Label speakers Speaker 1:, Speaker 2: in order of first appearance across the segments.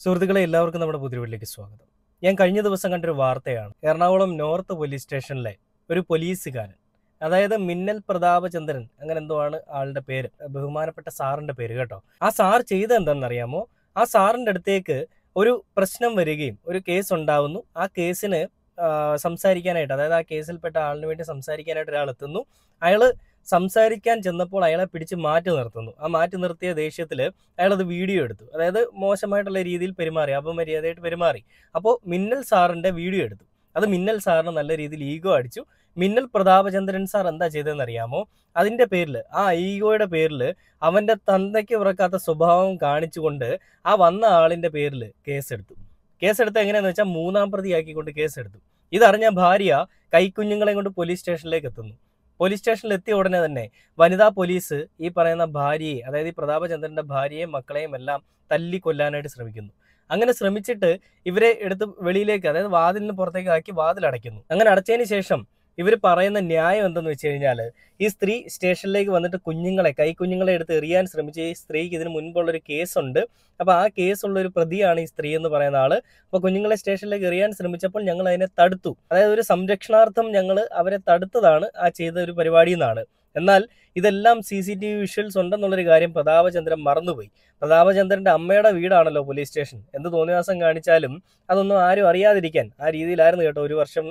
Speaker 1: സുഹൃത്തുക്കളെ എല്ലാവർക്കും നമ്മുടെ പുതിയ വീട്ടിലേക്ക് സ്വാഗതം. ഞാൻ കഴിഞ്ഞ ദിവസം കണ്ടൊരു വാർത്തയാണ്. എറണാകുളം നോർത്ത് പോലീസ് സ്റ്റേഷനിലെ ഒരു പോലീസുകാരൻ, അതായത് മിന്നൽ പ്രതാപചന്ദ്രൻ അങ്ങനെ എന്തോ ആണ് ആളുടെ പേര്, ബഹുമാനപ്പെട്ട സാറിന്റെ പേര് കേട്ടോ. ആ സാർ ചെയ്തത് എന്താണെന്നറിയാമോ? ആ സാറിന്റെ അടുത്തേക്ക് ഒരു പ്രശ്നം വരികയും ഒരു കേസ് ഉണ്ടാവുന്നു. ആ കേസിന് സംസാരിക്കാനായിട്ട്, അതായത് ആ കേസിൽപ്പെട്ട ആളിന് വേണ്ടി സംസാരിക്കാനായിട്ട് ഒരാൾ എത്തുന്നു. അയാള് സംസാരിക്കാൻ ചെന്നപ്പോൾ അയാളെ പിടിച്ച് മാറ്റി നിർത്തുന്നു. ആ മാറ്റി നിർത്തിയ ദേഷ്യത്തിൽ അയാളത് വീഡിയോ എടുത്തു. അതായത് മോശമായിട്ടുള്ള രീതിയിൽ പെരുമാറി, അപമര്യാദയായിട്ട് പെരുമാറി. അപ്പോൾ മിന്നൽ സാറിന്റെ വീഡിയോ എടുത്തു. അത് മിന്നൽ സാറിന് നല്ല രീതിയിൽ ഈഗോ അടിച്ചു. മിന്നൽ പ്രതാപചന്ദ്രൻ സാർ എന്താ ചെയ്തതെന്ന് അറിയാമോ? അതിന്റെ പേരിൽ, ആ ഈഗോയുടെ പേരിൽ, അവന്റെ തന്തയ്ക്ക് ഉറക്കാത്ത സ്വഭാവം കാണിച്ചുകൊണ്ട് ആ വന്ന ആളിന്റെ പേരിൽ കേസെടുത്തു. എങ്ങനെയാന്ന് വെച്ചാൽ 3-ാം പ്രതിയാക്കിക്കൊണ്ട് കേസെടുത്തു. ഇതറിഞ്ഞ ഭാര്യ കൈക്കുഞ്ഞുങ്ങളെ കൊണ്ട് പോലീസ് സ്റ്റേഷനിലേക്ക് എത്തുന്നു. പോലീസ് സ്റ്റേഷനിൽ എത്തിയ ഉടനെ തന്നെ വനിതാ പോലീസ് ഈ പറയുന്ന ഭാര്യയെ, അതായത് ഈ പ്രതാപചന്ദ്രന്റെ ഭാര്യയെയും മക്കളെയും എല്ലാം തല്ലിക്കൊല്ലാനായിട്ട് ശ്രമിക്കുന്നു. അങ്ങനെ ശ്രമിച്ചിട്ട് ഇവരെ എടുത്ത് വെളിയിലേക്ക്, അതായത് വാതിലിന് പുറത്തേക്ക് ആക്കി വാതിലടയ്ക്കുന്നു. അങ്ങനെ അടച്ചതിന് ശേഷം ഇവർ പറയുന്ന ന്യായം എന്തെന്ന് വെച്ച് കഴിഞ്ഞാൽ, ഈ സ്ത്രീ സ്റ്റേഷനിലേക്ക് വന്നിട്ട് കൈക്കുഞ്ഞുങ്ങളെ എടുത്ത് എറിയാൻ ശ്രമിച്ച ഈ സ്ത്രീക്ക് ഇതിന് മുൻപുള്ളൊരു കേസുണ്ട്. അപ്പോൾ ആ കേസുള്ള ഒരു പ്രതിയാണ് ഈ സ്ത്രീ എന്ന് പറയുന്ന ആള്. അപ്പോൾ കുഞ്ഞുങ്ങളെ സ്റ്റേഷനിലേക്ക് എറിയാൻ ശ്രമിച്ചപ്പോൾ ഞങ്ങൾ അതിനെ തടുത്തു, അതായത് ഒരു സംരക്ഷണാർത്ഥം ഞങ്ങൾ അവരെ തടുത്തതാണ് ആ ചെയ്ത ഒരു പരിപാടി എന്നാണ്. എന്നാൽ ഇതെല്ലാം CCTV വിഷ്വൽസ് ഉണ്ടെന്നുള്ളൊരു കാര്യം പ്രതാപചന്ദ്രൻ മറന്നുപോയി. പ്രതാപചന്ദ്രന്റെ അമ്മയുടെ വീടാണല്ലോ പോലീസ് സ്റ്റേഷൻ. എന്ത് തോന്നിവാസം കാണിച്ചാലും അതൊന്നും ആരും അറിയാതിരിക്കാൻ ആ രീതിയിലായിരുന്നു കേട്ടോ ഒരു വർഷം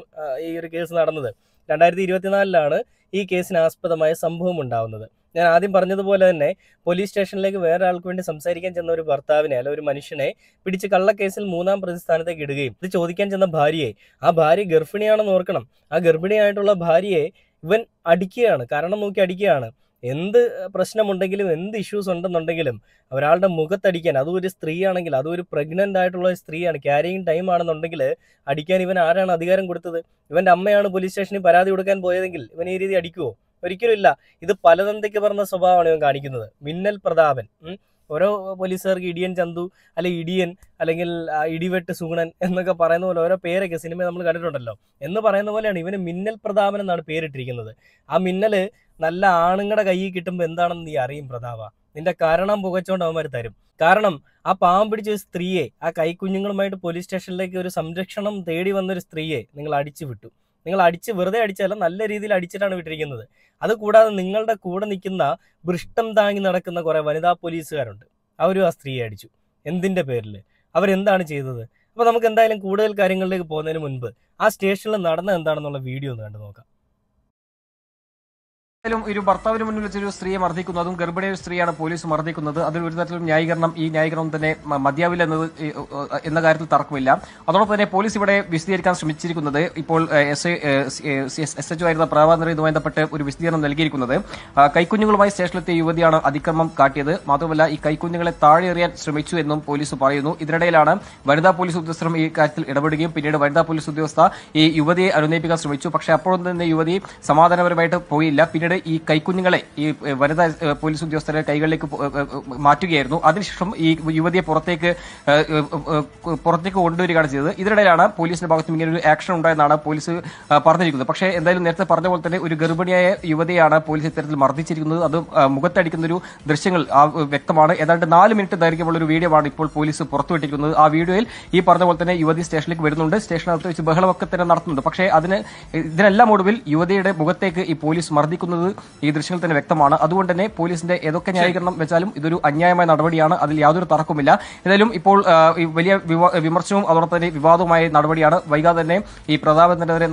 Speaker 1: ഈ ഒരു കേസ് നടന്നത്. 2024 ഈ കേസിന് ആസ്പദമായ സംഭവം ഉണ്ടാവുന്നത്. ഞാൻ ആദ്യം പറഞ്ഞതുപോലെ തന്നെ പോലീസ് സ്റ്റേഷനിലേക്ക് വേറെ ആൾക്ക് വേണ്ടി സംസാരിക്കാൻ ചെന്ന ഒരു ഭർത്താവിനെ, അല്ല ഒരു മനുഷ്യനെ പിടിച്ച് കള്ളക്കേസിൽ 3-ാം പ്രതിസ്ഥാനത്തേക്ക് ഇടുകയും ഇത് ചോദിക്കാൻ ചെന്ന ഭാര്യയെ, ആ ഭാര്യ ഗർഭിണിയാണെന്ന് ഓർക്കണം, ആ ഗർഭിണിയായിട്ടുള്ള ഭാര്യയെ ഇവൻ അടിക്കുകയാണ്, കാരണം നോക്കി അടിക്കുകയാണ്. എന്ത് പ്രശ്നമുണ്ടെങ്കിലും, എന്ത് ഇഷ്യൂസ് ഉണ്ടെന്നുണ്ടെങ്കിലും ഒരാളുടെ മുഖത്തടിക്കാൻ, അതും ഒരു സ്ത്രീയാണെങ്കിൽ, അതും ഒരു പ്രഗ്നന്റ് ആയിട്ടുള്ള സ്ത്രീയാണ്, ക്യാരിയിങ് ടൈം ആണെന്നുണ്ടെങ്കിൽ അടിക്കാൻ ഇവൻ ആരാണ് അധികാരം കൊടുത്തത്? ഇവന്റെ അമ്മയാണ് പോലീസ് സ്റ്റേഷനിൽ പരാതി കൊടുക്കാൻ പോയതെങ്കിൽ ഇവൻ ഈ രീതി അടിക്കുവോ? ഒരിക്കലും ഇല്ല. ഇത് പലതന്തയ്ക്ക് പറഞ്ഞ സ്വഭാവമാണ് ഇവൻ കാണിക്കുന്നത്. മിന്നൽ പ്രതാപൻ. ഓരോ പോലീസുകാർക്ക് ഇടിയൻ ചന്തു, അല്ലെ ഇടിയൻ, അല്ലെങ്കിൽ ഇടിവെട്ട് സൂണൻ എന്നൊക്കെ പറയുന്ന പോലെ ഓരോ പേരൊക്കെ സിനിമ നമ്മൾ കണ്ടിട്ടുണ്ടല്ലോ. എന്ന് പറയുന്ന പോലെയാണ് ഇവന് മിന്നൽ പ്രതാപൻ എന്നാണ് പേരിട്ടിരിക്കുന്നത്. ആ മിന്നല് നല്ല ആണുങ്ങളുടെ കയ്യിൽ കിട്ടുമ്പോൾ എന്താണെന്ന് നീ അറിയും പ്രതാപ. നിന്റെ കാരണം പുകച്ചോണ്ട് അവന്മാർ തരും. കാരണം ആ പാവം പിടിച്ച ഒരു സ്ത്രീയെ, ആ കൈക്കുഞ്ഞുങ്ങളുമായിട്ട് പോലീസ് സ്റ്റേഷനിലേക്ക് ഒരു സംരക്ഷണം തേടി വന്നൊരു സ്ത്രീയെ നിങ്ങൾ അടിച്ചു വിട്ടു. നിങ്ങൾ വെറുതെ അടിച്ചല്ല, നല്ല രീതിയിൽ അടിച്ചിട്ടാണ് വിട്ടിരിക്കുന്നത്. അതുകൂടാതെ നിങ്ങളുടെ കൂടെ നിൽക്കുന്ന വൃഷ്ടം താങ്ങി നടക്കുന്ന കുറെ വനിതാ പോലീസുകാരുണ്ട്. അവരും ആ സ്ത്രീയെ അടിച്ചു. എന്തിന്റെ പേരിൽ? അവരെന്താണ് ചെയ്തത്? അപ്പൊ നമുക്ക് എന്തായാലും കൂടുതൽ കാര്യങ്ങളിലേക്ക് പോകുന്നതിന് മുൻപ് ആ സ്റ്റേഷനിൽ നടന്ന എന്താണെന്നുള്ള വീഡിയോ ഒന്ന് കണ്ടു നോക്കാം.
Speaker 2: ഒരു ഭർത്താവിന് മുന്നിൽ വെച്ചൊരു സ്ത്രീയെ മർദ്ദിക്കുന്നു, അതും ഗർഭിണിയ ഒരു സ്ത്രീയാണ് പോലീസ് മർദ്ദിക്കുന്നത്. അതിൽ ഒരു തരത്തിലും ന്യായീകരണം തന്നെ മതിയാവില്ല എന്ന കാര്യത്തിൽ തർക്കമില്ല. അതോടൊപ്പം തന്നെ പോലീസ് ഇവിടെ വിശദീകരിക്കാൻ ശ്രമിച്ചിരിക്കുന്നത്, ഇപ്പോൾ SHO ആയിരുന്ന പ്രഭാകരൻ ഇതുമായി ബന്ധപ്പെട്ട് ഒരു വിശദീകരണം നൽകിയിരിക്കുന്നത്, കൈക്കുഞ്ഞുങ്ങളുമായി സ്റ്റേഷനിലെത്തിയ യുവതിയാണ് അതിക്രമം കാട്ടിയത്. മാത്രമല്ല ഈ കൈക്കുഞ്ഞുങ്ങളെ താഴെ എറിയാൻ ശ്രമിച്ചു എന്നും പോലീസ് പറയുന്നു. ഇതിനിടയിലാണ് വനിതാ പോലീസ് ഉദ്യോഗസ്ഥരും ഈ കാര്യത്തിൽ ഇടപെടുകയും പിന്നീട് വനിതാ പോലീസ് ഉദ്യോഗസ്ഥ ഈ യുവതിയെ അനുനയിപ്പിക്കാൻ ശ്രമിച്ചു. പക്ഷേ അപ്പോഴൊന്നും തന്നെ യുവതി സമാധാനപരമായിട്ട് പോയില്ല. പിന്നീട് ഈ കൈക്കുഞ്ഞുങ്ങളെ ഈ വനിതാ പോലീസ് ഉദ്യോഗസ്ഥരുടെ കൈകളിലേക്ക് മാറ്റുകയായിരുന്നു. അതിനുശേഷം ഈ യുവതിയെ പുറത്തേക്ക് കൊണ്ടുവരികയാണ് ചെയ്തത്. ഇതിനിടയിലാണ് പോലീസിന്റെ ഭാഗത്തും ഇങ്ങനെ ഒരു ആക്ഷൻ ഉണ്ടായെന്നാണ് പോലീസ് പറഞ്ഞിരിക്കുന്നത്. പക്ഷേ എന്തായാലും നേരത്തെ പറഞ്ഞ പോലെ തന്നെ ഒരു ഗർഭിണിയായ യുവതിയാണ് പോലീസ് ഇത്തരത്തിൽ മർദ്ദിച്ചിരിക്കുന്നത്. അത് മുഖത്തടിക്കുന്ന ഒരു ദൃശ്യങ്ങൾ വ്യക്തമാണ്. ഏതാണ്ട് 4 മിനിറ്റ് ദൈർഘ്യമുള്ള ഒരു വീഡിയോ ആണ് ഇപ്പോൾ പോലീസ് പുറത്തുവിട്ടിരിക്കുന്നത്. ആ വീഡിയോയിൽ ഈ പറഞ്ഞ പോലെ തന്നെ യുവതി സ്റ്റേഷനിലേക്ക് വരുന്നുണ്ട്, സ്റ്റേഷനകത്ത് വെച്ച് ബഹളമൊക്കെ തന്നെ നടത്തുന്നുണ്ട്. പക്ഷേ ഇതിനെല്ലാം ഒടുവിൽ യുവതിയുടെ മുഖത്തേക്ക് ഈ പോലീസ് മർദ്ദിക്കുന്നത് ഈ ദൃശ്യങ്ങൾ തന്നെ വ്യക്തമാണ്. അതുകൊണ്ട് തന്നെ പോലീസിന്റെ ഏതൊക്കെ ന്യായീകരണം വെച്ചാലും ഇതൊരു അന്യായമായ നടപടിയാണ്, അതിൽ യാതൊരു തർക്കമില്ല. ഏതായാലും ഇപ്പോൾ വലിയ വിമർശനവും അതോടൊപ്പം തന്നെ വിവാദവുമായ നടപടിയാണ്. വൈകാതെ തന്നെ ഈ പ്രതാപചന്ദ്രനെതിരെ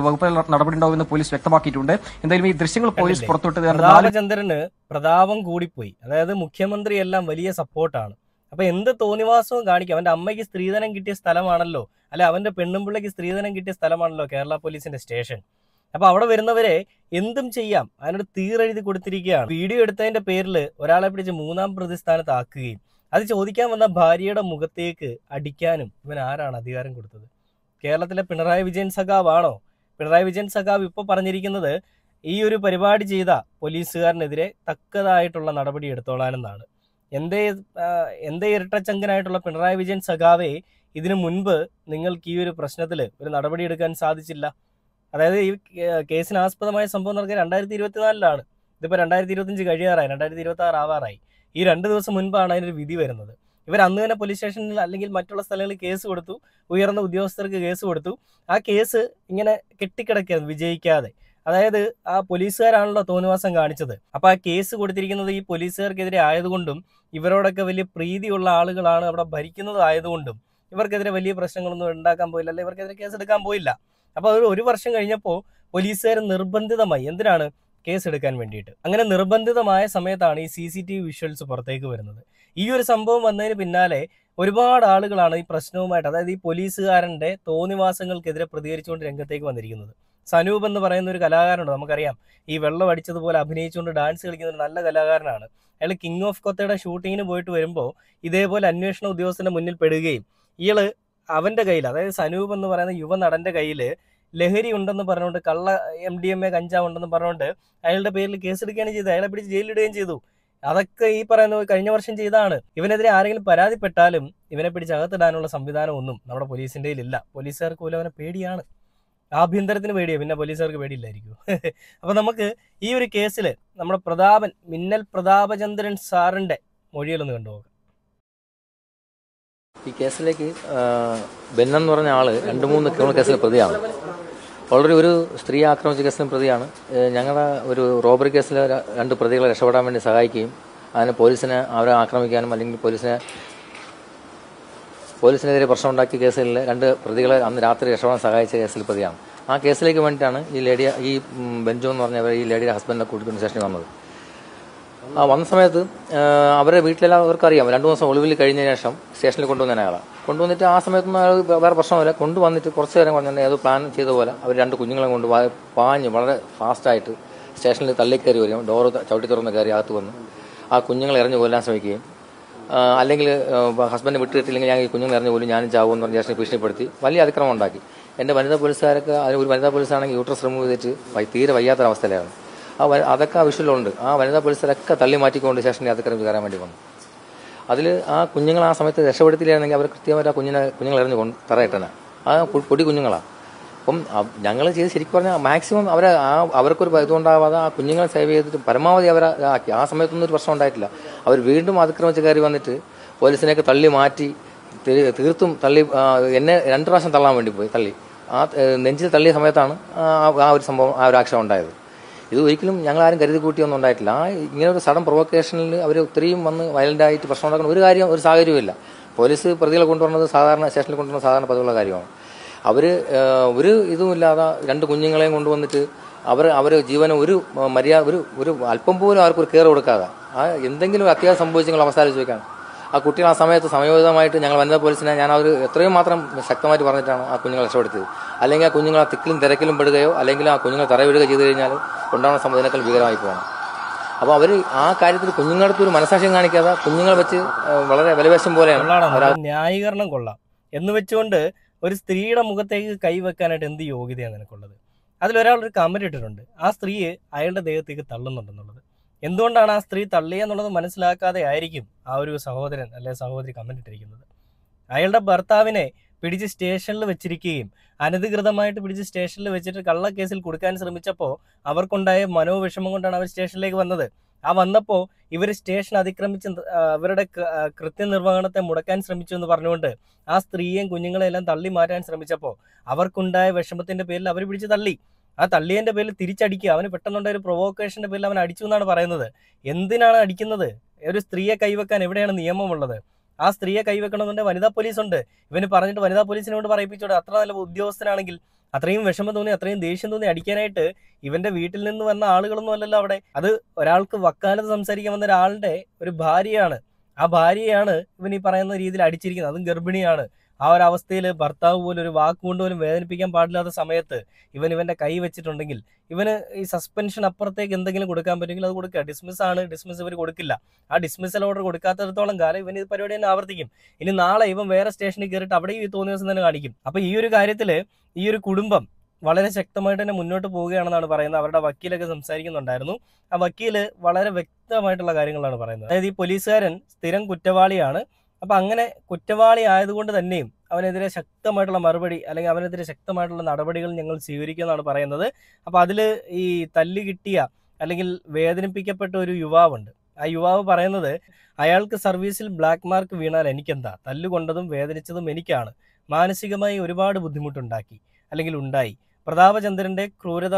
Speaker 2: വകുപ്പ് നടപടി ഉണ്ടാവുമെന്ന് പോലീസ് വ്യക്തമാക്കിയിട്ടുണ്ട്. എന്തായാലും ഈ ദൃശ്യങ്ങൾ പോലീസ് പുറത്തുവിട്ടത്
Speaker 1: പ്രതാപചന്ദ്രന് പ്രതാപം കൂടിപ്പോയി. അതായത് മുഖ്യമന്ത്രി എല്ലാം വലിയ സപ്പോർട്ടാണ്. അപ്പൊ എന്ത് തോന്നിവാസവും കാണിക്കും. അവന്റെ അമ്മയ്ക്ക് സ്ത്രീധനം കിട്ടിയ സ്ഥലമാണല്ലോ, അല്ലെ അവന്റെ പെണ്ണുമ്പിള്ളയ്ക്ക് സ്ത്രീധനം കിട്ടിയ സ്ഥലമാണല്ലോ കേരള പോലീസിന്റെ സ്റ്റേഷൻ. അപ്പൊ അവിടെ വരുന്നവരെ എന്തും ചെയ്യാം, അതിനോട് തീരെഴുതി കൊടുത്തിരിക്കുകയാണ്. വീഡിയോ എടുത്തതിന്റെ പേരിൽ ഒരാളെ പിടിച്ച് 3-ാം പ്രതിസ്ഥാനത്ത് ആക്കുകയും അത് ചോദിക്കാൻ വന്ന ഭാര്യയുടെ മുഖത്തേക്ക് അടിക്കാനും ഇവൻ ആരാണ് അധികാരം കൊടുത്തത്? കേരളത്തിലെ പിണറായി വിജയൻ സഖാവാണോ? പിണറായി വിജയൻ സഖാവ് ഇപ്പൊ പറഞ്ഞിരിക്കുന്നത് ഈ ഒരു പരിപാടി ചെയ്ത പോലീസുകാരനെതിരെ തക്കതായിട്ടുള്ള നടപടി എടുത്തോളാനെന്നാണ്. എന്തേ ഇരട്ടച്ചങ്കനായിട്ടുള്ള പിണറായി വിജയൻ സഖാവെ, ഇതിനു മുൻപ് നിങ്ങൾക്ക് ഈ ഒരു പ്രശ്നത്തിൽ ഒരു നടപടി എടുക്കാൻ സാധിച്ചില്ല. അതായത് ഈ കേസിന് ആസ്പദമായ സംഭവം നടക്കുക 2024 ഇതിപ്പോൾ 2025 കഴിയാറായി, 2026 ആവാറായി. ഈ 2 ദിവസം മുൻപാണ് അതിനൊരു വിധി വരുന്നത്. ഇവർ അന്ന് തന്നെ പോലീസ് സ്റ്റേഷനിൽ അല്ലെങ്കിൽ മറ്റുള്ള സ്ഥലങ്ങളിൽ കേസ് കൊടുത്തു, ഉയർന്ന ഉദ്യോഗസ്ഥർക്ക് കേസ് കൊടുത്തു. ആ കേസ് ഇങ്ങനെ കെട്ടിക്കിടക്കുകയാണ് വിജയിക്കാതെ. അതായത് ആ പോലീസുകാരാണല്ലോ തോന്നിവാസം കാണിച്ചത്. അപ്പോൾ ആ കേസ് കൊടുത്തിരിക്കുന്നത് ഈ പോലീസുകാർക്കെതിരെ ആയതുകൊണ്ടും ഇവരോടൊക്കെ വലിയ പ്രീതിയുള്ള ആളുകളാണ് അവിടെ ഭരിക്കുന്നത് ആയതുകൊണ്ടും ഇവർക്കെതിരെ വലിയ പ്രശ്നങ്ങളൊന്നും ഉണ്ടാക്കാൻ പോയില്ല, അല്ലെങ്കിൽ ഇവർക്കെതിരെ കേസെടുക്കാൻ പോയില്ല. അപ്പോൾ ഒരു വർഷം കഴിഞ്ഞപ്പോൾ പോലീസുകാർ നിർബന്ധിതമായി എന്തിനാണ് കേസ് എടുക്കാൻ വേണ്ടിയിട്ട്. അങ്ങനെ നിർബന്ധിതമായ സമയത്താണ് ഈ CCTV വിഷ്വൽസ് പുറത്തേക്ക് വരുന്നത്. ഈ ഒരു സംഭവം വന്നതിന് പിന്നാലെ ഒരുപാട് ആളുകളാണ് ഈ പ്രശ്നവുമായിട്ട്, അതായത് ഈ പോലീസുകാരൻ്റെ തോന്നിവാസങ്ങൾക്കെതിരെ പ്രതികരിച്ചുകൊണ്ട് രംഗത്തേക്ക് വന്നിരിക്കുന്നത്. സനൂപ് എന്ന് പറയുന്ന ഒരു കലാകാരനുണ്ട്, നമുക്കറിയാം. ഈ വെള്ളം അടിച്ചതുപോലെ അഭിനയിച്ചുകൊണ്ട് ഡാൻസ് കളിക്കുന്ന ഒരു നല്ല കലാകാരനാണ്. അയാൾ കിങ് ഓഫ് കൊത്തയുടെ ഷൂട്ടിങ്ങിന് പോയിട്ട് വരുമ്പോൾ ഇതേപോലെ അന്വേഷണ ഉദ്യോഗസ്ഥന്റെ മുന്നിൽ പെടുകയും ഇയാള് അവന്റെ കയ്യിൽ, അതായത് സനൂപ് എന്ന് പറയുന്ന യുവനടന്റെ കയ്യിൽ ലഹരി ഉണ്ടെന്ന് പറഞ്ഞുകൊണ്ട്, കള്ള MDMA കഞ്ചാവ് ഉണ്ടെന്ന് പറഞ്ഞുകൊണ്ട് അയാളുടെ പേരിൽ കേസെടുക്കുകയാണ് ചെയ്തത്. അയാളെ പിടിച്ച് ജയിലിടുകയും ചെയ്തു. അതൊക്കെ ഈ പറയുന്ന കഴിഞ്ഞ വർഷം ചെയ്താണ്. ഇവനെതിരെ ആരെങ്കിലും പരാതിപ്പെട്ടാലും ഇവനെ പിടിച്ച് അകത്തിടാനുള്ള സംവിധാനം ഒന്നും നമ്മുടെ പോലീസിന്റെ ഇല്ല. പോലീസുകാർക്ക് പോലും അവനെ പേടിയാണ്. ആഭ്യന്തരത്തിന് പേടിയാണ്, പിന്നെ പോലീസുകാർക്ക് പേടിയില്ലായിരിക്കും. അപ്പൊ നമുക്ക് ഈ ഒരു കേസിൽ നമ്മുടെ പ്രതാപൻ, മിന്നൽ പ്രതാപചന്ദ്രൻ സാറിന്റെ മൊഴിയിലൊന്ന് കണ്ടുപോകാം.
Speaker 3: ഈ കേസിലേക്ക് ബെന്നെന്ന് പറഞ്ഞ ആള് 2-3 ക്രിമിനൽ കേസിൽ പ്രതിയാണ്. ഓൾറെഡി ഒരു സ്ത്രീ ആക്രമിച്ച കേസിലും പ്രതിയാണ്. ഞങ്ങളുടെ ഒരു റോബറി കേസിൽ 2 പ്രതികളെ രക്ഷപ്പെടാൻ വേണ്ടി സഹായിക്കുകയും അതിന് പോലീസിനെ അവരെ ആക്രമിക്കാനും അല്ലെങ്കിൽ പോലീസിനെതിരെ പ്രശ്നം ഉണ്ടാക്കിയ കേസുകളിൽ 2 പ്രതികളെ അന്ന് രാത്രി രക്ഷപ്പെടാൻ സഹായിച്ച കേസിൽ പ്രതിയാണ്. ആ കേസിലേക്ക് വേണ്ടിയിട്ടാണ് ഈ ബെഞ്ചോ എന്ന് പറഞ്ഞവർ ഈ ലേഡിയുടെ ഹസ്ബൻഡിനെ കൂട്ടിക്കൊണ്ട് സ്റ്റേഷനിൽ വന്നത്. വന്ന സമയത്ത് അവരുടെ വീട്ടിലെല്ലാവർക്കും അറിയാം. 2 ദിവസം ഒളിവിൽ കഴിഞ്ഞ ശേഷം സ്റ്റേഷനിൽ കൊണ്ടുവന്ന അയാളെ കൊണ്ടുവന്നിട്ട് ആ സമയത്തൊന്നും അയാൾ വേറെ പ്രശ്നമില്ല, കൊണ്ടുവന്നിട്ട് കുറച്ച് നേരം പറഞ്ഞാൽ ഏതോ പ്ലാൻ ചെയ്ത പോലെ അവർ 2 കുഞ്ഞുങ്ങളെ കൊണ്ട് പാഞ്ഞ് വളരെ ഫാസ്റ്റായിട്ട് സ്റ്റേഷനിൽ തള്ളിക്കയറി വരും. ഡോറ് ചവിട്ടി തുറന്ന് കയറി അകത്ത് വന്ന് ആ കുഞ്ഞുങ്ങളെ എറിഞ്ഞു കൊല്ലാൻ ശ്രമിക്കുകയും അല്ലെങ്കിൽ ഹസ്ബൻഡ് വിട്ടുകിട്ടില്ലെങ്കിൽ ഞാൻ ഈ കുഞ്ഞുങ്ങൾ എറിഞ്ഞു പോലും ഞാനും ചാവുമെന്ന് പറഞ്ഞ് സ്റ്റേഷനിൽ ഭീഷണിപ്പെടുത്തി വലിയ അതിക്രമം ഉണ്ടാക്കി. എൻ്റെ വനിതാ പോലീസുകാരൊക്കെ, ഒരു വനിതാ പോലീസാണെങ്കിൽ യൂട്രസ് റിമൂവ് ചെയ്തിട്ട് തീരെ വയ്യാത്തൊരവസ്ഥയിലാണ്. അതൊക്കെ ആ വിഷ്വലുണ്ട്. ആ വനിതാ പോലീസുകാരൊക്കെ തള്ളി മാറ്റിക്കൊണ്ട് സ്റ്റേഷനിൽ അതിക്രമിച്ച് കയറാൻ വേണ്ടി വന്നു. അതിൽ ആ കുഞ്ഞുങ്ങൾ ആ സമയത്ത് രക്ഷപ്പെടുത്തിയില്ലായിരുന്നെങ്കിൽ അവർ കൃത്യമായിട്ട് ആ കുഞ്ഞുങ്ങൾ എറിഞ്ഞു തറയിട്ടന. ആ പൊടി കുഞ്ഞുങ്ങളാണ്. അപ്പം ഞങ്ങൾ ചെയ്ത് ശരിക്കും പറഞ്ഞാൽ മാക്സിമം അവർക്കൊരു ഇതുണ്ടാവാതെ ആ കുഞ്ഞുങ്ങളെ സേവ് ചെയ്തിട്ട് പരമാവധി അവരെ ആക്കി. ആ സമയത്തൊന്നും ഒരു പ്രശ്നം ഉണ്ടായിട്ടില്ല. അവർ വീണ്ടും അതിക്രമിച്ച് കയറി വന്നിട്ട് പോലീസിനെയൊക്കെ തള്ളി മാറ്റി തീർത്തും തള്ളി എന്നെ 2 പ്രാവശ്യം തള്ളാൻ വേണ്ടി പോയി. തള്ളി ആ നെഞ്ചിൽ തള്ളിയ സമയത്താണ് ആ ഒരു സംഭവം, ആ ഒരു ആക്ഷൻ ഉണ്ടായത്. ഇത് ഒരിക്കലും ഞങ്ങളാരും കരുതി കൂട്ടിയൊന്നും ഉണ്ടായിട്ടില്ല. ഇങ്ങനെ ഒരു സഡൻ പ്രൊവക്കേഷനിൽ അവർ ഒത്തിരിയും വന്ന് വയലൻ്റായിട്ട് പ്രശ്നം ഉണ്ടാക്കുന്ന ഒരു സാഹചര്യമില്ല. പോലീസ് പ്രതികളെ കൊണ്ടുവരുന്നത് സാധാരണ സ്റ്റേഷനിൽ കൊണ്ടുവരുന്ന സാധാരണ പതിവുള്ള കാര്യമാണ്. അവർ ഒരു ഇതുമില്ലാതെ 2 കുഞ്ഞുങ്ങളെയും കൊണ്ടുവന്നിട്ട് അവർ ജീവനം ഒരു മര്യാദ ഒരു അല്പം പോലും അവർക്കൊരു കെയർ കൊടുക്കാതെ എന്തെങ്കിലും അത്യാവശ്യം സംഭവിച്ചെങ്കിൽ അവസാനിച്ച് വെക്കാൻ ആ കുട്ടികൾ ആ സമയത്ത് സമയോചിതമായിട്ട് ഞങ്ങൾ വനിതാ പോലീസിനെ ഞാൻ എത്രയും മാത്രം ശക്തമായിട്ട് പറഞ്ഞിട്ടാണ് ആ കുഞ്ഞുങ്ങളെ രക്ഷപ്പെടുത്തിയത്. അല്ലെങ്കിൽ ആ കുഞ്ഞുങ്ങൾ ആ തിക്കിലും തിരക്കിലും പെടുകയോ അല്ലെങ്കിൽ ആ കുഞ്ഞുങ്ങൾ തറവിടുകയോ ചെയ്തു കഴിഞ്ഞാൽ ഉണ്ടാകുന്ന സംഭവത്തിനേക്കാൾ ഭീകരമായി പോകണം. അപ്പോൾ അവർ ആ കാര്യത്തിൽ കുഞ്ഞുങ്ങളുടെ ഒരു മനസാക്ഷ്യം കാണിക്കാതെ കുഞ്ഞുങ്ങളെ വെച്ച് വളരെ വിലവേശം പോലെയാണ്.
Speaker 1: ന്യായീകരണം കൊള്ളാം എന്ന് വെച്ചുകൊണ്ട് ഒരു സ്ത്രീയുടെ മുഖത്തേക്ക് കൈവെക്കാനായിട്ട് എന്ത് യോഗ്യതയാണ് നിനക്കുള്ളത്? അതിലൊരാളൊരു കമന്റ് ഇട്ടിട്ടുണ്ട്, ആ സ്ത്രീയെ അയാളുടെ ദേഹത്തേക്ക് തള്ളുന്നുണ്ടെന്നുള്ളത്. എന്തുകൊണ്ടാണ് ആ സ്ത്രീ തള്ളിയെന്നുള്ളത് മനസ്സിലാക്കാതെ ആയിരിക്കും ആ ഒരു സഹോദരൻ അല്ലെ സഹോദരി കമന്റ് ഇട്ടിരിക്കുന്നത്. അയാളുടെ ഭർത്താവിനെ പിടിച്ച് സ്റ്റേഷനിൽ വെച്ചിരിക്കുകയും അനധികൃതമായിട്ട് പിടിച്ച് സ്റ്റേഷനിൽ വെച്ചിട്ട് കള്ളക്കേസിൽ കൊടുക്കാൻ ശ്രമിച്ചപ്പോൾ അവർക്കുണ്ടായ മനോവിഷമം കൊണ്ടാണ് അവർ സ്റ്റേഷനിലേക്ക് വന്നത്. ആ വന്നപ്പോൾ ഇവർ സ്റ്റേഷൻ അതിക്രമിച്ച് അവരുടെ കൃത്യനിർവഹണത്തെ മുടക്കാൻ ശ്രമിച്ചു എന്ന് പറഞ്ഞുകൊണ്ട് ആ സ്ത്രീയെയും കുഞ്ഞുങ്ങളെല്ലാം തള്ളി മാറ്റാൻ ശ്രമിച്ചപ്പോൾ അവർക്കുണ്ടായ വിഷമത്തിന്റെ പേരിൽ അവർ പിടിച്ച് തള്ളി. ആ തള്ളിയതിന്റെ പേരിൽ തിരിച്ചടിക്കുക, അവന് പെട്ടെന്നുണ്ടായ ഒരു പ്രൊവോക്കേഷന്റെ പേരിൽ അവൻ അടിച്ചു എന്നാണ് പറയുന്നത്. എന്തിനാണ് അടിക്കുന്നത്? ഒരു സ്ത്രീയെ കൈവെക്കാൻ എവിടെയാണ് നിയമമുള്ളത്? ആ സ്ത്രീയെ കൈവെക്കണമെന്നുണ്ട് വനിതാ പോലീസ് ഉണ്ട്. ഇവന് പറഞ്ഞിട്ട് വനിതാ പോലീസിനോട് പറയിപ്പിച്ചോട്ടെ. അത്ര നല്ല ഉദ്യോഗസ്ഥനാണെങ്കിൽ അത്രയും വിഷമം തോന്നി, അത്രയും ദേഷ്യം തോന്നി അടിക്കാനായിട്ട് ഇവന്റെ വീട്ടിൽ നിന്ന് വന്ന ആളുകളൊന്നും അല്ലല്ലോ അവിടെ. അത് ഒരാൾക്ക് വക്കാലത്ത് സംസാരിക്കാൻ വന്ന ഒരാളുടെ ഒരു ഭാര്യയാണ്. ആ ഭാര്യയാണ് ഇവൻ ഈ പറയുന്ന രീതിയിൽ അടിച്ചിരിക്കുന്നത്. അതും ഗർഭിണിയാണ്. ആ ഒരു അവസ്ഥയിൽ ഭർത്താവ് പോലും ഒരു വാക്കുകൊണ്ട് പോലും വേദനിപ്പിക്കാൻ പാടില്ലാത്ത സമയത്ത് ഇവന്റെ കൈ വെച്ചിട്ടുണ്ടെങ്കിൽ ഇവന് ഈ സസ്പെൻഷൻ അപ്പുറത്തേക്ക് എന്തെങ്കിലും കൊടുക്കാൻ പറ്റുമെങ്കിൽ അത് കൊടുക്കുക. ഡിസ്മിസ് ഇവർ കൊടുക്കില്ല. ആ ഡിസ്മിസൽ ഓർഡർ കൊടുക്കാത്തടത്തോളം കാലം ഇവൻ ഈ പരിപാടി തന്നെ ആവർത്തിക്കും. ഇനി നാളെ ഇവൻ വേറെ സ്റ്റേഷനിൽ കയറിയിട്ട് അവിടെയും ഈ തോന്നിയ ദിവസം തന്നെ കാണിക്കും. അപ്പൊ ഈ ഒരു കാര്യത്തിൽ ഈ ഒരു കുടുംബം വളരെ ശക്തമായിട്ട് തന്നെ മുന്നോട്ട് പോവുകയാണെന്നാണ് പറയുന്നത്. അവരുടെ വക്കീലൊക്കെ സംസാരിക്കുന്നുണ്ടായിരുന്നു. ആ വക്കീല് വളരെ വ്യക്തമായിട്ടുള്ള കാര്യങ്ങളാണ് പറയുന്നത്. അതായത് ഈ പോലീസുകാരൻ സ്ഥിരം കുറ്റവാളിയാണ്. അപ്പൊ അങ്ങനെ കുറ്റവാളി ആയതുകൊണ്ട് തന്നെയും അവനെതിരെ ശക്തമായിട്ടുള്ള മറുപടി അല്ലെങ്കിൽ അവനെതിരെ ശക്തമായിട്ടുള്ള നടപടികൾ ഞങ്ങൾ സ്വീകരിക്കുമെന്നാണ് പറയുന്നത്. അപ്പൊ അതിൽ ഈ തല്ല് കിട്ടിയ അല്ലെങ്കിൽ വേദനിപ്പിക്കപ്പെട്ട ഒരു യുവാവുണ്ട്. ആ യുവാവ് പറയുന്നത് അയാൾക്ക് സർവീസിൽ ബ്ലാക്ക് മാർക്ക് വീണാൽ എനിക്കെന്താ, തല്ലുകൊണ്ടതും വേദനിച്ചതും എനിക്കാണ്, മാനസികമായി ഒരുപാട് ബുദ്ധിമുട്ടുണ്ടാക്കി അല്ലെങ്കിൽ ഉണ്ടായി. പ്രതാപചന്ദ്രന്റെ ക്രൂരത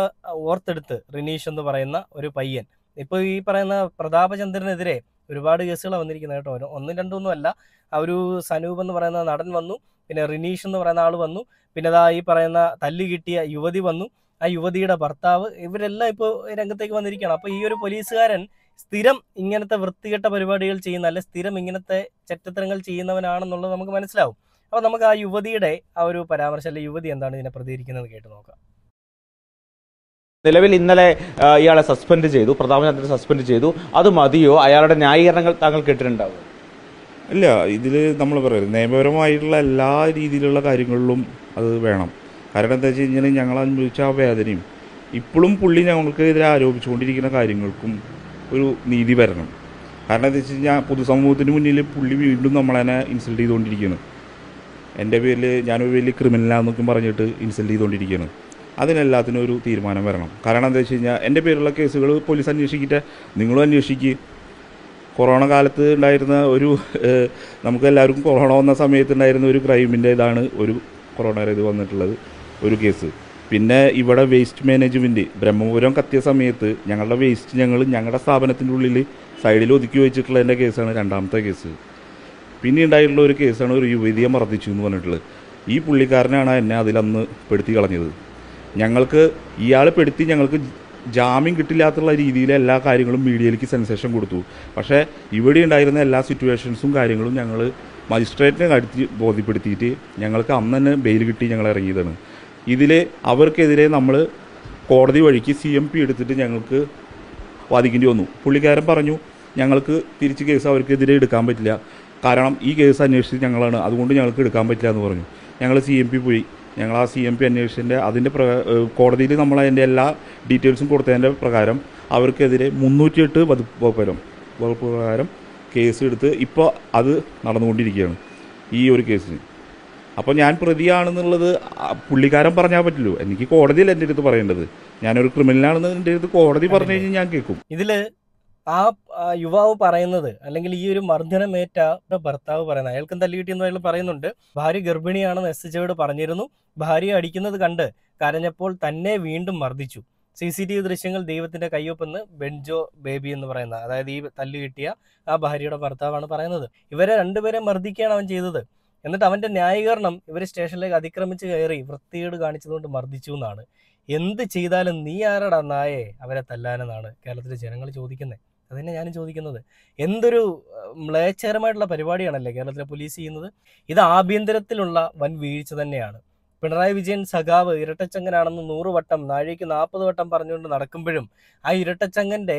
Speaker 1: ഓർത്തെടുത്ത് റിനീഷ് എന്ന് പറയുന്ന ഒരു പയ്യൻ, ഇപ്പോൾ ഈ പറയുന്ന പ്രതാപചന്ദ്രനെതിരെ ഒരുപാട് കേസുകളാണ് വന്നിരിക്കുന്നത് കേട്ടോ. ഒന്നും രണ്ടൊന്നും അല്ല. ആ ഒരു സനൂപ് എന്ന് പറയുന്ന നടൻ വന്നു, പിന്നെ റിനീഷ് എന്ന് പറയുന്ന ആൾ വന്നു, പിന്നെ അതാ ഈ പറയുന്ന തല്ല് കിട്ടിയ യുവതി വന്നു, ആ യുവതിയുടെ ഭർത്താവ്, ഇവരെല്ലാം ഇപ്പോൾ രംഗത്തേക്ക് വന്നിരിക്കുകയാണ്. അപ്പോൾ ഈ ഒരു പോലീസുകാരൻ സ്ഥിരം ഇങ്ങനത്തെ വൃത്തികെട്ട പരിപാടികൾ ചെയ്യുന്ന, അല്ലെ സ്ഥിരം ഇങ്ങനത്തെ ചെറ്റത്തരങ്ങൾ ചെയ്യുന്നവനാണെന്നുള്ളത് നമുക്ക് മനസ്സിലാവും. അപ്പോൾ നമുക്ക് ആ യുവതിയുടെ ആ ഒരു പരാമർശം, അല്ലെ യുവതി എന്താണ് ഇതിനെ പ്രതികരിക്കുന്നത് കേട്ട് നോക്കാം.
Speaker 4: നിലവിൽ ഇന്നലെ ഇയാളെ സസ്പെൻഡ് ചെയ്തു, പ്രതാപചന്ദ്രനെ സസ്പെൻഡ് ചെയ്തു. അത് മതിയോ? അയാളുടെ ന്യായീകരണങ്ങൾ താങ്കൾ കേട്ടിട്ടുണ്ടാവും.
Speaker 5: ഇല്ല, ഇതിൽ നമ്മൾ പറയുന്നത് നിയമപരമായിട്ടുള്ള എല്ലാ രീതിയിലുള്ള കാര്യങ്ങളിലും അത് വേണം. കാരണം എന്താ വെച്ച് കഴിഞ്ഞാൽ ഞങ്ങൾ അനുഭവിച്ച ആ വേദനയും ഇപ്പോഴും പുള്ളി ഞങ്ങൾക്കെതിരെ ആരോപിച്ചുകൊണ്ടിരിക്കുന്ന കാര്യങ്ങൾക്കും ഒരു നീതി വരണം. കാരണം എന്താ വെച്ച് കഴിഞ്ഞാൽ പൊതുസമൂഹത്തിന് മുന്നിൽ പുള്ളി വീണ്ടും നമ്മളതിനെ ഇൻസൾട്ട് ചെയ്തുകൊണ്ടിരിക്കുകയാണ്. എൻ്റെ പേരിൽ ഞാനൊരു വലിയ ക്രിമിനലാന്നൊക്കെ പറഞ്ഞിട്ട് ഇൻസൾട്ട് ചെയ്തുകൊണ്ടിരിക്കുകയാണ്. അതിനെല്ലാത്തിനും ഒരു തീരുമാനം വരണം. കാരണം എന്താ വെച്ച് കഴിഞ്ഞാൽ എൻ്റെ പേരുള്ള കേസുകൾ പോലീസ് അന്വേഷിക്കട്ടെ, നിങ്ങളും അന്വേഷിക്കുക. കൊറോണ കാലത്ത് ഉണ്ടായിരുന്ന ഒരു നമുക്ക് എല്ലാവർക്കും കൊറോണ വന്ന സമയത്ത് ഉണ്ടായിരുന്ന ഒരു ക്രൈമിൻ്റെ ഇതാണ് ഒരു കൊറോണ ഇത് വന്നിട്ടുള്ളത് ഒരു കേസ്. പിന്നെ ഇവിടെ വേസ്റ്റ് മാനേജ്മെൻറ്റ് ബ്രഹ്മപുരം കത്തിയ സമയത്ത് ഞങ്ങളുടെ വേസ്റ്റ് ഞങ്ങളുടെ സ്ഥാപനത്തിൻ്റെ ഉള്ളിൽ സൈഡിൽ ഒതുക്കി വെച്ചിട്ടുള്ളതിൻ്റെ കേസാണ് രണ്ടാമത്തെ കേസ്. പിന്നെ ഉണ്ടായിട്ടുള്ള ഒരു കേസാണ് ഒരു യുവതിയെ മർദ്ദിച്ചു എന്ന് പറഞ്ഞിട്ടുള്ളത്. ഈ പുള്ളിക്കാരനാണ് എന്നെ അതിലന്ന് പെടുത്തി കളഞ്ഞത്. ഞങ്ങൾക്ക് ഇയാൾ പെടുത്തി ഞങ്ങൾക്ക് ജാമ്യം കിട്ടില്ലാത്തുള്ള രീതിയിൽ എല്ലാ കാര്യങ്ങളും മീഡിയയിലേക്ക് സെൻസേഷൻ കൊടുത്തു. പക്ഷേ ഇവിടെ ഉണ്ടായിരുന്ന എല്ലാ സിറ്റുവേഷൻസും കാര്യങ്ങളും ഞങ്ങൾ മജിസ്ട്രേറ്റിനെ അടുത്ത് ബോധ്യപ്പെടുത്തിയിട്ട് ഞങ്ങൾക്ക് അന്ന് തന്നെ ബെയിൽ കിട്ടി ഞങ്ങൾ ഇറങ്ങിയതാണ്. ഇതിൽ അവർക്കെതിരെ നമ്മൾ കോടതി വഴിക്ക് CMP എടുത്തിട്ട് ഞങ്ങൾക്ക് വാദിക്കേണ്ടി വന്നു. പുള്ളിക്കാരൻ പറഞ്ഞു ഞങ്ങൾക്ക് തിരിച്ച് കേസ് അവർക്കെതിരെ എടുക്കാൻ പറ്റില്ല, കാരണം ഈ കേസ് അന്വേഷിച്ച് ഞങ്ങളാണ്, അതുകൊണ്ട് ഞങ്ങൾക്ക് എടുക്കാൻ പറ്റില്ല എന്ന് പറഞ്ഞു. ഞങ്ങൾ CMP പോയി. ഞങ്ങൾ ആ CMP അന്വേഷിച്ചതിൻ്റെ അതിൻ്റെ കോടതിയിൽ നമ്മൾ അതിൻ്റെ എല്ലാ ഡീറ്റെയിൽസും കൊടുത്തതിൻ്റെ പ്രകാരം അവർക്കെതിരെ 308 വകുപ്പ് പ്രകാരം കേസ് എടുത്ത് ഇപ്പോൾ അത് നടന്നുകൊണ്ടിരിക്കുകയാണ് ഈ ഒരു കേസിന്. അപ്പോൾ ഞാൻ പ്രതിയാണെന്നുള്ളത് പുള്ളിക്കാരൻ പറഞ്ഞാൽ പറ്റില്ലോ, എനിക്ക് കോടതിയിൽ എൻ്റെ അടുത്ത് പറയേണ്ടത്. ഞാനൊരു ക്രിമിനലാണെന്ന് എൻ്റെ അടുത്ത് കോടതി പറഞ്ഞു കഴിഞ്ഞാൽ ഞാൻ കേൾക്കും.
Speaker 1: ഇതില് ആ യുവാവ് പറയുന്നത്, അല്ലെങ്കിൽ ഈ ഒരു മർദ്ദനമേറ്റ ഭർത്താവ് പറയുന്നത്, അയാൾക്കും തല്ലി കിട്ടിയെന്ന് അയാൾ പറയുന്നുണ്ട്. ഭാര്യ ഗർഭിണിയാണെന്ന് SHOയോട് പറഞ്ഞിരുന്നു. ഭാര്യയെ അടിക്കുന്നത് കണ്ട് കരഞ്ഞപ്പോൾ തന്നെ വീണ്ടും മർദ്ദിച്ചു. CCTV ദൃശ്യങ്ങൾ ദൈവത്തിന്റെ കയ്യൊപ്പെന്ന് ബെൻജോ ബേബി എന്ന് പറയുന്ന, അതായത് ഈ തല്ലു കിട്ടിയ ആ ഭാര്യയുടെ ഭർത്താവാണ് പറയുന്നത്. ഇവരെ രണ്ടുപേരെ മർദ്ദിക്കുകയാണ് അവൻ ചെയ്തത്. എന്നിട്ട് അവന്റെ ന്യായീകരണം ഇവർ സ്റ്റേഷനിലേക്ക് അതിക്രമിച്ച് കയറി വൃത്തികേട് കാണിച്ചതുകൊണ്ട് മർദ്ദിച്ചു എന്നാണ്. എന്ത് ചെയ്താലും നീ ആരടാ നായേ അവരെ തല്ലാനെന്നാണ് കേരളത്തിലെ ജനങ്ങൾ ചോദിക്കുന്നത്. അതന്നെ ഞാനും ചോദിക്കുന്നത്. എന്തൊരു മ്ലേച്ഛകരമായിട്ടുള്ള പരിപാടിയാണല്ലേ കേരളത്തിലെ പോലീസ് ചെയ്യുന്നത്. ഇത് ആഭ്യന്തരത്തിലുള്ള വൻ വീഴ്ച തന്നെയാണ്. പിണറായി വിജയൻ സഖാവ് ഇരട്ടച്ചങ്ങനാണെന്ന് 100 വട്ടം, നാഴിക്ക് 40 വട്ടം പറഞ്ഞുകൊണ്ട് നടക്കുമ്പോഴും ആ ഇരട്ടച്ചങ്ങന്റെ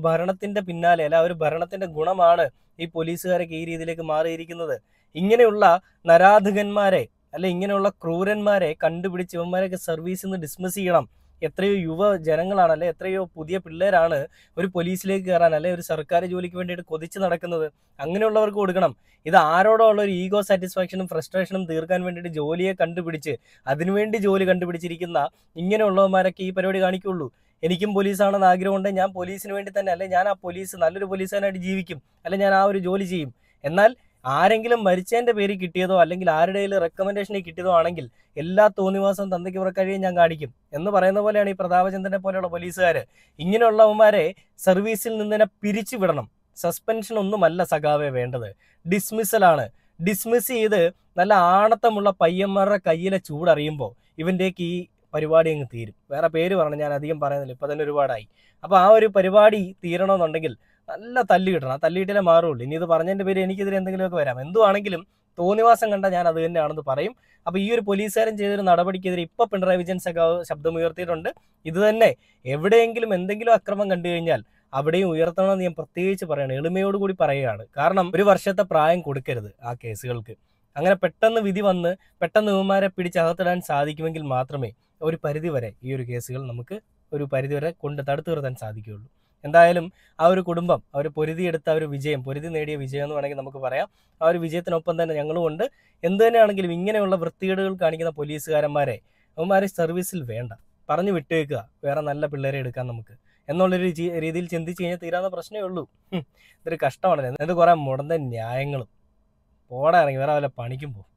Speaker 1: ഭരണത്തിന്റെ പിന്നാലെ, അല്ല, ഒരു ഭരണത്തിന്റെ ഗുണമാണ് ഈ പോലീസുകാരൊക്കെ ഈ രീതിയിലേക്ക് മാറിയിരിക്കുന്നത്. ഇങ്ങനെയുള്ള നരാധകന്മാരെ, അല്ലെ ഇങ്ങനെയുള്ള ക്രൂരന്മാരെ കണ്ടുപിടിച്ച് ഇവന്മാരെയൊക്കെ സർവീസിൽ നിന്ന് ഡിസ്മിസ് ചെയ്യണം. എത്രയോ യുവജനങ്ങളാണ്, അല്ലെ എത്രയോ പുതിയ പിള്ളേരാണ് ഒരു പോലീസിലേക്ക് കയറാൻ, അല്ലെ ഒരു സർക്കാർ ജോലിക്ക് വേണ്ടിയിട്ട് കൊതിച്ച് നടക്കുന്നത്. അങ്ങനെയുള്ളവർക്ക് കൊടുക്കണം. ഇത് ആരോടോ ഉള്ള ഒരു ഈഗോ സാറ്റിസ്ഫാക്ഷനും ഫ്രസ്ട്രേഷനും തീർക്കാൻ വേണ്ടിയിട്ട് ജോലിയെ കണ്ടുപിടിച്ച് അതിനുവേണ്ടി ജോലി കണ്ടുപിടിച്ചിരിക്കുന്ന ഇങ്ങനെയുള്ളവന്മാരൊക്കെ ഈ പരിപാടി കാണിക്കുള്ളൂ. എനിക്കും പോലീസാണെന്ന് ആഗ്രഹമുണ്ട്, ഞാൻ പോലീസിന് വേണ്ടി തന്നെ, അല്ലെ ഞാൻ ആ പോലീസ് നല്ലൊരു പോലീസുകാരനായിട്ട് ജീവിക്കും, അല്ലെ ഞാൻ ആ ഒരു ജോലി ചെയ്യും. എന്നാൽ ആരെങ്കിലും മരിച്ചതിന്റെ പേര് കിട്ടിയതോ അല്ലെങ്കിൽ ആരുടെയും റെക്കമെൻഡേഷനിൽ കിട്ടിയതോ ആണെങ്കിൽ എല്ലാ തോന്നിവാസം തന്തയ്ക്ക് പുറക്കഴിയും ഞാൻ കാണിക്കും എന്ന് പറയുന്ന പോലെയാണ് ഈ പ്രതാപചന്ദ്രനെ പോലെയുള്ള പോലീസുകാർ. ഇങ്ങനെയുള്ളവന്മാരെ സർവീസിൽ നിന്ന് തന്നെ പിരിച്ചു വിടണം. സസ്പെൻഷൻ ഒന്നുമല്ല സഖാവെ വേണ്ടത്, ഡിസ്മിസലാണ്. ഡിസ്മിസ് ചെയ്ത് നല്ല ആണത്തമുള്ള പയ്യന്മാരുടെ കയ്യിലെ ചൂടറിയുമ്പോൾ ഇവൻ്റെയൊക്കെ ഈ പരിപാടി അങ്ങ് തീരും. വേറെ പേര് പറഞ്ഞു ഞാൻ അധികം പറയുന്നില്ല, ഇപ്പം തന്നെ ഒരുപാടായി. അപ്പോൾ ആ ഒരു പരിപാടി തീരണമെന്നുണ്ടെങ്കിൽ നല്ല തല്ല് കിട്ടണം. ആ തല്ല് കിട്ടിയാലേ മാറുള്ളൂ. ഇനി ഇത് പറഞ്ഞതിൻ്റെ പേര് എനിക്കെതിരെ എന്തെങ്കിലുമൊക്കെ വരാം. എന്തുവാണെങ്കിലും തോന്നിവാസം കണ്ടാൽ ഞാൻ അത് തന്നെയാണെന്ന് പറയും. അപ്പോൾ ഈ ഒരു പോലീസുകാരൻ ചെയ്തൊരു നടപടിക്കെതിരെ ഇപ്പോൾ പിണറായി വിജയൻ സഖാവ് ശബ്ദമുയർത്തിയിട്ടുണ്ട്. ഇത് തന്നെ എവിടെയെങ്കിലും എന്തെങ്കിലും അക്രമം കണ്ടു കഴിഞ്ഞാൽ അവിടെയും ഉയർത്തണമെന്ന് ഞാൻ പ്രത്യേകിച്ച് പറയണം, എളിമയോടുകൂടി പറയുകയാണ്. കാരണം 1 വർഷത്തെ പ്രായം കൊടുക്കരുത് ആ കേസുകൾക്ക്. അങ്ങനെ പെട്ടെന്ന് വിധി വന്ന് പെട്ടെന്ന് ഇവന്മാരെ പിടിച്ചകത്തിടാൻ സാധിക്കുമെങ്കിൽ മാത്രമേ ഒരു പരിധിവരെ ഈ ഒരു കേസുകൾ നമുക്ക് ഒരു പരിധിവരെ കൊണ്ട് തടുത്തു നിർത്താൻ സാധിക്കുകയുള്ളൂ. എന്തായാലും ആ ഒരു കുടുംബം അവർ പൊരുതിയെടുത്ത ഒരു വിജയം, പൊരുതി നേടിയ വിജയം എന്ന് വേണമെങ്കിൽ നമുക്ക് പറയാം. ആ ഒരു വിജയത്തിനൊപ്പം തന്നെ ഞങ്ങളും ഉണ്ട്. എന്ത് തന്നെയാണെങ്കിലും ഇങ്ങനെയുള്ള വൃത്തികേടുകൾ കാണിക്കുന്ന പോലീസുകാരന്മാരെ അവന്മാരെ സർവീസിൽ വേണ്ട, പറഞ്ഞു വിട്ടേക്കുക. വേറെ നല്ല പിള്ളേരെ എടുക്കാൻ നമുക്ക്. എന്നുള്ളൊരു രീതിയിൽ ചിന്തിച്ച് കഴിഞ്ഞാൽ തീരാവുന്ന പ്രശ്നമേ ഉള്ളൂ. ഇതൊരു കഷ്ടമാണല്ലോ. എന്നിട്ട് കുറേ മുടന്ത ന്യായങ്ങളും. പോടാ ഇറങ്ങി വേറെ വല്ല പണിക്കും പോകും.